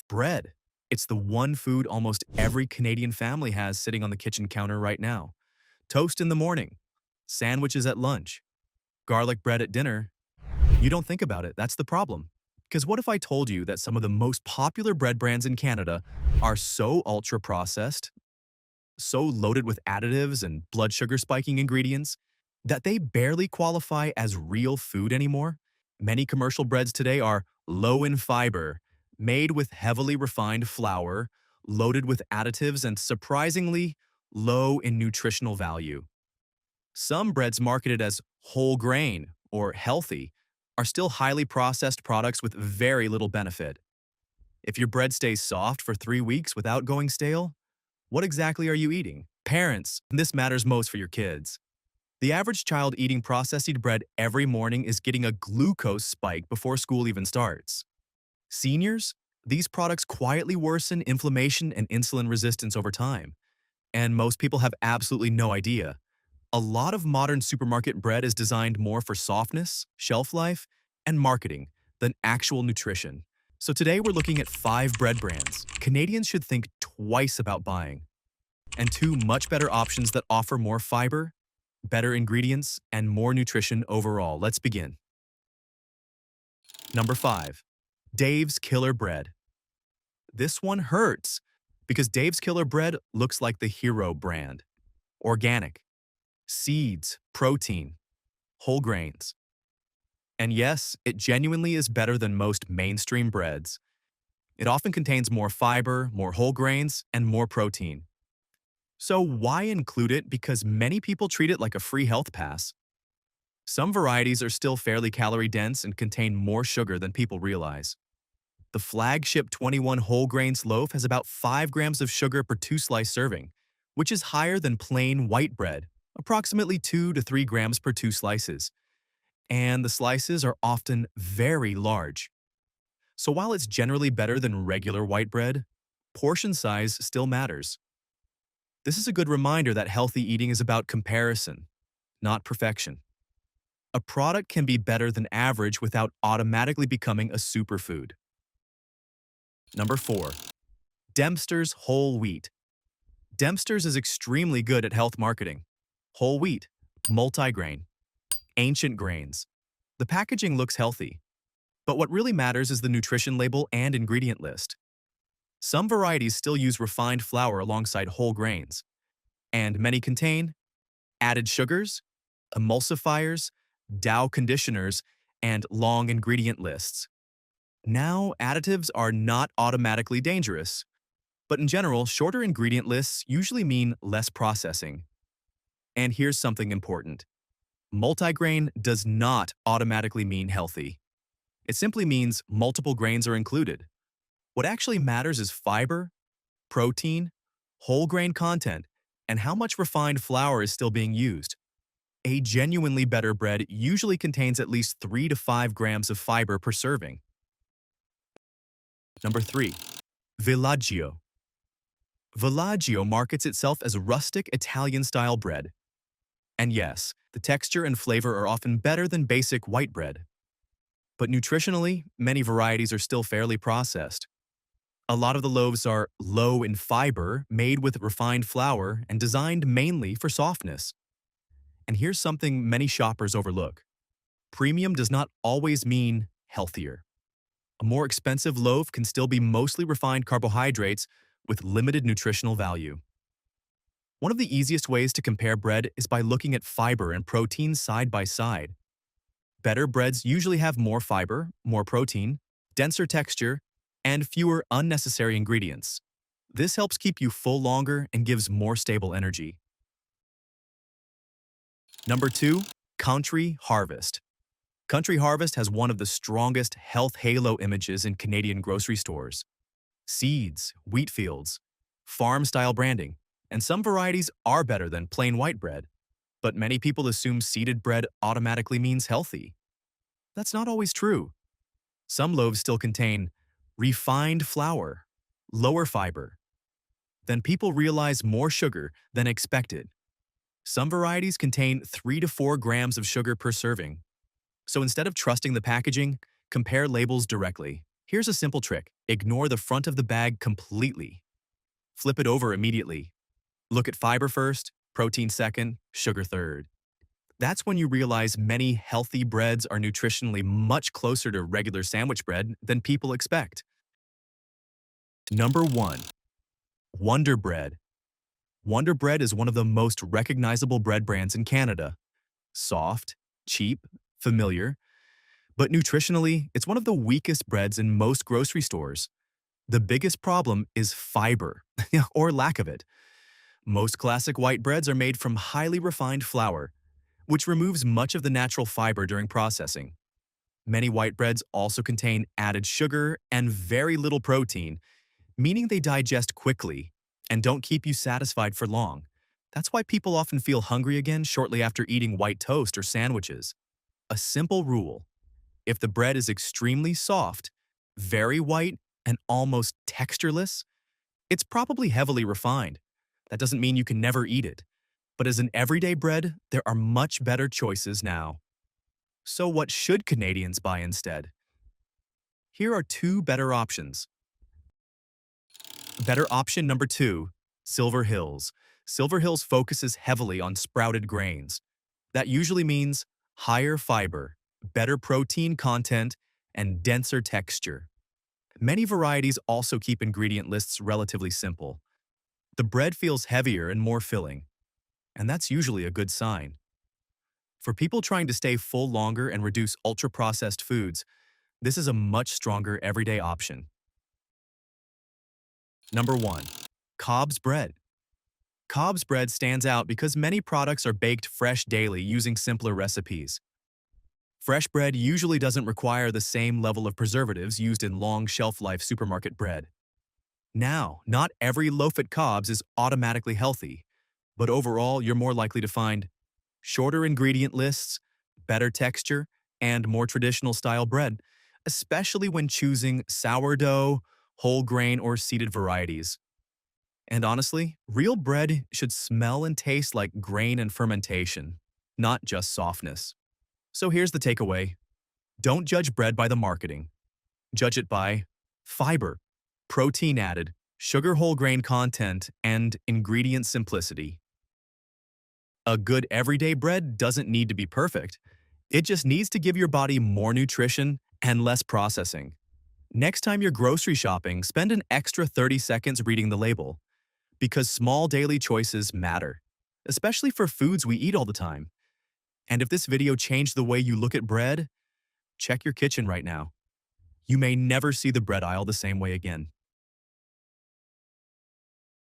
Bread. It's the one food almost every Canadian family has sitting on the kitchen counter right now. Toast in the morning, sandwiches at lunch, garlic bread at dinner. You don't think about it, that's the problem. Because what if I told you that some of the most popular bread brands in Canada are so ultra processed, so loaded with additives and blood sugar spiking ingredients, that they barely qualify as real food anymore? Many commercial breads today are low in fiber, made with heavily refined flour, loaded with additives, and surprisingly low in nutritional value. Some breads marketed as whole grain or healthy are still highly processed products with very little benefit. If your bread stays soft for 3 weeks without going stale, what exactly are you eating? Parents, this matters most for your kids. The average child eating processed bread every morning is getting a glucose spike before school even starts. Seniors, these products quietly worsen inflammation and insulin resistance over time, and most people have absolutely no idea. A lot of modern supermarket bread is designed more for softness, shelf life, and marketing than actual nutrition. So today we're looking at 5 bread brands Canadians should think twice about buying, and 2 much better options that offer more fiber, better ingredients, and more nutrition overall. Let's begin. Number 5. Dave's Killer Bread. This one hurts because Dave's Killer Bread looks like the hero brand. Organic, seeds, protein, whole grains. And yes, it genuinely is better than most mainstream breads. It often contains more fiber, more whole grains, and more protein. So why include it? Because many people treat it like a free health pass. Some varieties are still fairly calorie dense and contain more sugar than people realize. The flagship 21 whole grains loaf has about 5 grams of sugar per 2-slice serving, which is higher than plain white bread, approximately 2 to 3 grams per 2 slices. And the slices are often very large. So while it's generally better than regular white bread, portion size still matters. This is a good reminder that healthy eating is about comparison, not perfection. A product can be better than average without automatically becoming a superfood. Number 4. Dempster's Whole Wheat. Dempster's is extremely good at health marketing. Whole wheat, multigrain, ancient grains. The packaging looks healthy, but what really matters is the nutrition label and ingredient list. Some varieties still use refined flour alongside whole grains, and many contain added sugars, emulsifiers, Dow conditioners, and long ingredient lists. Now, additives are not automatically dangerous, but in general, shorter ingredient lists usually mean less processing. And here's something important. Multigrain does not automatically mean healthy. It simply means multiple grains are included. What actually matters is fiber, protein, whole grain content, and how much refined flour is still being used. A genuinely better bread usually contains at least 3 to 5 grams of fiber per serving. Number 3. Villaggio. Villaggio markets itself as rustic Italian-style bread. And yes, the texture and flavor are often better than basic white bread. But nutritionally, many varieties are still fairly processed. A lot of the loaves are low in fiber, made with refined flour, and designed mainly for softness. And here's something many shoppers overlook. Premium does not always mean healthier. A more expensive loaf can still be mostly refined carbohydrates with limited nutritional value. One of the easiest ways to compare bread is by looking at fiber and protein side by side. Better breads usually have more fiber, more protein, denser texture, and fewer unnecessary ingredients. This helps keep you full longer and gives more stable energy. Number 2. Country Harvest. Country Harvest has one of the strongest health halo images in Canadian grocery stores. Seeds, wheat fields, farm-style branding, and some varieties are better than plain white bread. But many people assume seeded bread automatically means healthy. That's not always true. Some loaves still contain refined flour, lower fiber. Then people realize more sugar than expected. Some varieties contain 3 to 4 grams of sugar per serving. So instead of trusting the packaging, compare labels directly. Here's a simple trick. Ignore the front of the bag completely. Flip it over immediately. Look at fiber first, protein second, sugar third. That's when you realize many healthy breads are nutritionally much closer to regular sandwich bread than people expect. Number 1. Wonder Bread. Wonder Bread is one of the most recognizable bread brands in Canada. Soft, cheap, familiar, but nutritionally, it's one of the weakest breads in most grocery stores. The biggest problem is fiber, or lack of it. Most classic white breads are made from highly refined flour, which removes much of the natural fiber during processing. Many white breads also contain added sugar and very little protein, meaning they digest quickly and don't keep you satisfied for long. That's why people often feel hungry again shortly after eating white toast or sandwiches. A simple rule: if the bread is extremely soft, very white, and almost textureless, it's probably heavily refined. That doesn't mean you can never eat it. But as an everyday bread, there are much better choices now. So what should Canadians buy instead? Here are two better options. Better option number 2, Silver Hills. Silver Hills focuses heavily on sprouted grains. That usually means higher fiber, better protein content, and denser texture. Many varieties also keep ingredient lists relatively simple. The bread feels heavier and more filling, and that's usually a good sign. For people trying to stay full longer and reduce ultra-processed foods, this is a much stronger everyday option. Number 1. Cobb's Bread. Cobb's Bread stands out because many products are baked fresh daily using simpler recipes. Fresh bread usually doesn't require the same level of preservatives used in long shelf-life supermarket bread. Now, not every loaf at Cobb's is automatically healthy, but overall you're more likely to find shorter ingredient lists, better texture, and more traditional style bread, especially when choosing sourdough, whole grain, or seeded varieties. And honestly, real bread should smell and taste like grain and fermentation, not just softness. So here's the takeaway. Don't judge bread by the marketing. Judge it by fiber, protein added, sugar whole grain content, and ingredient simplicity. A good everyday bread doesn't need to be perfect. It just needs to give your body more nutrition and less processing. Next time you're grocery shopping, spend an extra 30 seconds reading the label, because small daily choices matter, especially for foods we eat all the time. And if this video changed the way you look at bread, check your kitchen right now. You may never see the bread aisle the same way again.